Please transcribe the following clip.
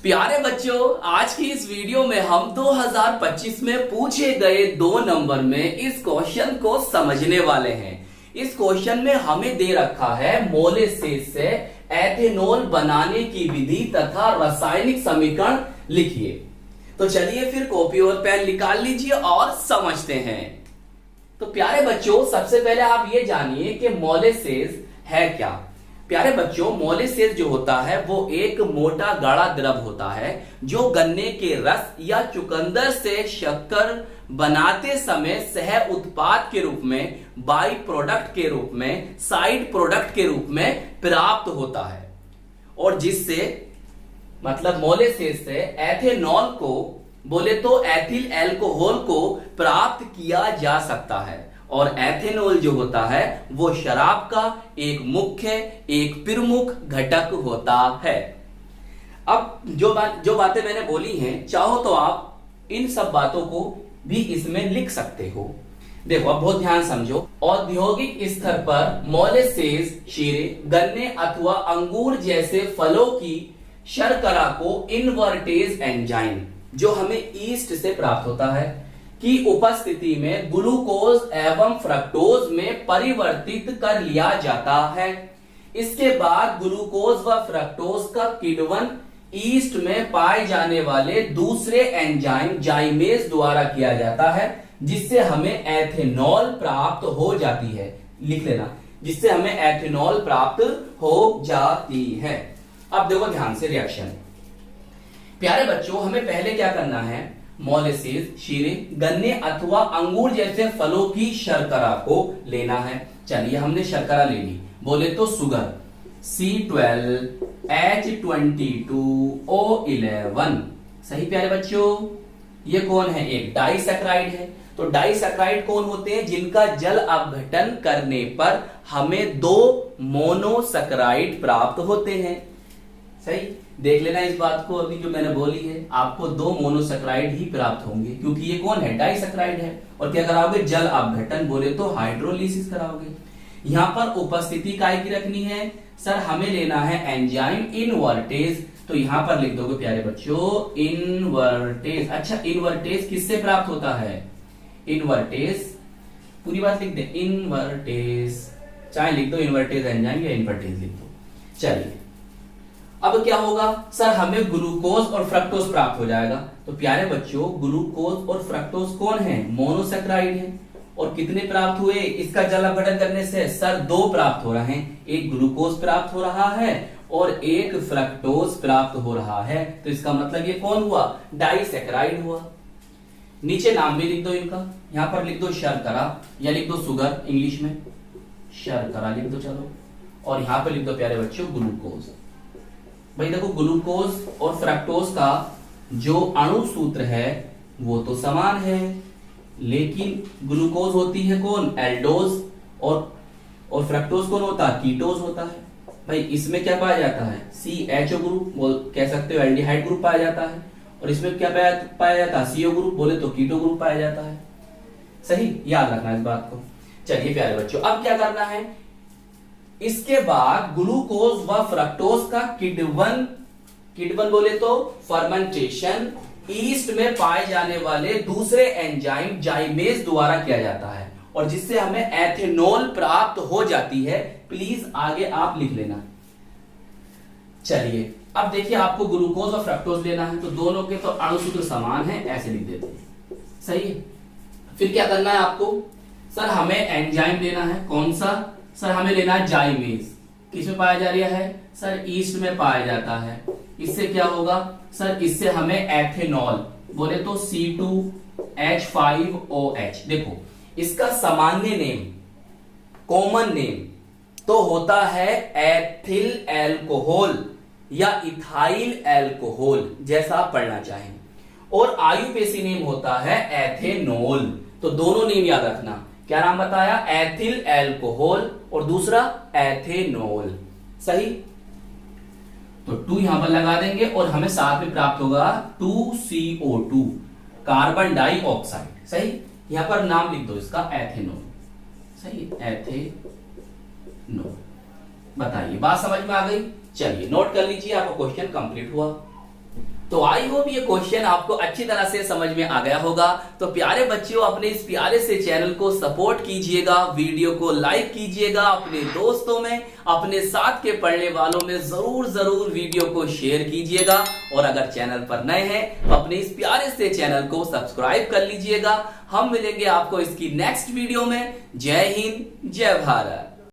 प्यारे बच्चों, आज की इस वीडियो में हम 2025 में पूछे गए 2 नंबर में इस क्वेश्चन को समझने वाले हैं। इस क्वेश्चन में हमें दे रखा है मोलेसेस से एथेनॉल बनाने की विधि तथा रासायनिक समीकरण लिखिए। तो चलिए फिर कॉपी और पेन निकाल लीजिए और समझते हैं। तो प्यारे बच्चों, सबसे पहले आप ये जानिए कि मोलेसेस है क्या। प्यारे बच्चों, मोलेसेस जो होता है वो एक मोटा गाढ़ा द्रव होता है जो गन्ने के रस या चुकंदर से शक्कर बनाते समय सह उत्पाद के रूप में, बाई प्रोडक्ट के रूप में, साइड प्रोडक्ट के रूप में प्राप्त होता है और जिससे मतलब मोलेसेस से एथेनॉल को बोले तो एथिल एल्कोहल को प्राप्त किया जा सकता है। और एथेनॉल जो होता है वो शराब का एक प्रमुख घटक होता है। अब जो बातें मैंने बोली हैं, चाहो तो आप इन सब बातों को भी इसमें लिख सकते हो। देखो, अब बहुत ध्यान समझो। औद्योगिक स्तर पर मोलेसेस शीरे, गन्ने अथवा अंगूर जैसे फलों की शर्करा को इनवर्टेज एंजाइम जो हमें ईस्ट से प्राप्त होता है की उपस्थिति में ग्लूकोज एवं फ्रक्टोज में परिवर्तित कर लिया जाता है। इसके बाद ग्लूकोज व फ्रक्टोज का किण्वन ईस्ट में पाए जाने वाले दूसरे एंजाइम जाइमेज द्वारा किया जाता है, जिससे हमें एथेनॉल प्राप्त हो जाती है। लिख लेना, जिससे हमें एथेनॉल प्राप्त हो जाती है। अब देखो ध्यान से रिएक्शन। प्यारे बच्चों, हमें पहले क्या करना है, मोलेसेस शीरे, गन्ने अथवा अंगूर जैसे फलों की शर्करा को लेना है। चलिए, हमने शर्करा ले ली। बोले तो शुगर C12H22O11। सही प्यारे बच्चों, ये कौन है? एक डाइसैकराइड है। तो डाइसैकराइड कौन होते हैं? जिनका जल अपघटन करने पर हमें 2 मोनोसैकराइड प्राप्त होते हैं। सही, देख लेना इस बात को। अभी जो मैंने बोली है, आपको 2 मोनोसैकराइड ही प्राप्त होंगे, क्योंकि ये कौन है? डाइसैकराइड है। और क्या कराओगे? जल अपघटन, बोले तो हाइड्रोलिसिस कराओगे। यहां पर उपस्थिति काय की रखनी है? सर, हमें लेना है एंजाइम इनवर्टेज। तो यहां पर लिख दोगे प्यारे बच्चों इनवर्टेज। अच्छा, इनवर्टेज किससे प्राप्त होता है? इनवर्टेज, पूरी बात लिख दे, इनवर्टेज। चाहे लिख दो इनवर्टेज एंजाइम या इनवर्टेज लिख दो। चलिए, अब क्या होगा? सर, हमें ग्लूकोज और फ्रक्टोज प्राप्त हो जाएगा। तो प्यारे बच्चों, ग्लूकोज और फ्रक्टोज कौन है? मोनोसैकराइड है। और कितने प्राप्त हुए इसका जल अपघटन करने से? सर, 2 प्राप्त हो रहे हैं। एक ग्लूकोज प्राप्त हो रहा है और एक फ्रक्टोज प्राप्त हो रहा है। तो इसका मतलब ये कौन हुआ? डाइसैकराइड हुआ। नीचे नाम भी लिख दो इनका। यहां पर लिख दो शर्करा या लिख दो शुगर, इंग्लिश में शर्करा लिख दो। चलो, और यहां पर लिख दो प्यारे बच्चों ग्लूकोज। भाई देखो, ग्लूकोज और फ्रक्टोज का जो अणु सूत्र है वो तो समान है, लेकिन ग्लूकोज होती है कौन? एल्डोज। और फ्रक्टोज कौन होता है? कीटोज होता है। भाई इसमें क्या पाया जाता है? CHO ग्रुप, कह सकते हो एल्डिहाइड ग्रुप पाया जाता है। और इसमें क्या पाया जाता है? CO ग्रुप, बोले तो कीटो ग्रुप पाया जाता है। सही, याद रखना इस बात को। चलिए प्यारे बच्चों, अब क्या करना है? इसके बाद ग्लूकोज व फ्रक्टोज का किण्वन बोले तो फर्मेंटेशन ईस्ट में पाए जाने वाले दूसरे एंजाइम जाइमेज द्वारा किया जाता है, और जिससे हमें एथेनॉल प्राप्त हो जाती है। प्लीज आगे आप लिख लेना। चलिए, अब देखिए, आपको ग्लूकोज और फ्रक्टोज लेना है, तो दोनों के तो अणु सूत्र समान है, ऐसे लिख देते हैं। सही है। फिर क्या करना है आपको? सर, हमें एंजाइम लेना है। कौन सा? सर, हमें लेना है जाइमेज। किसमें पाया जा रहा है? सर, ईस्ट में पाया जाता है। इससे क्या होगा? सर, इससे हमें एथेनॉल, बोले तो C2H5OH। देखो, इसका सामान्य नेम, कॉमन नेम तो होता है एथिल एल्कोहल या इथाइल एल्कोहल, जैसा आप पढ़ना चाहें। और आयुपेशी नेम होता है एथेनॉल। तो दोनों नेम याद रखना। क्या नाम बताया? एथिल एल्कोहल और दूसरा एथेनॉल। सही, तो 2 यहां पर लगा देंगे और हमें साथ में प्राप्त होगा 2CO2, कार्बन डाइऑक्साइड। सही, यहां पर नाम लिख दो इसका एथेनॉल। सही, एथेनॉल। बताइए, बात समझ में आ गई? चलिए नोट कर लीजिए, आपका क्वेश्चन कंप्लीट हुआ। तो आई होप ये क्वेश्चन आपको अच्छी तरह से समझ में आ गया होगा। तो प्यारे बच्चों, अपने इस प्यारे से चैनल को सपोर्ट कीजिएगा, वीडियो को लाइक कीजिएगा, अपने दोस्तों में, अपने साथ के पढ़ने वालों में जरूर वीडियो को शेयर कीजिएगा। और अगर चैनल पर नए हैं तो अपने इस प्यारे से चैनल को सब्सक्राइब कर लीजिएगा। हम मिलेंगे आपको इसकी नेक्स्ट वीडियो में। जय हिंद, जय भारत।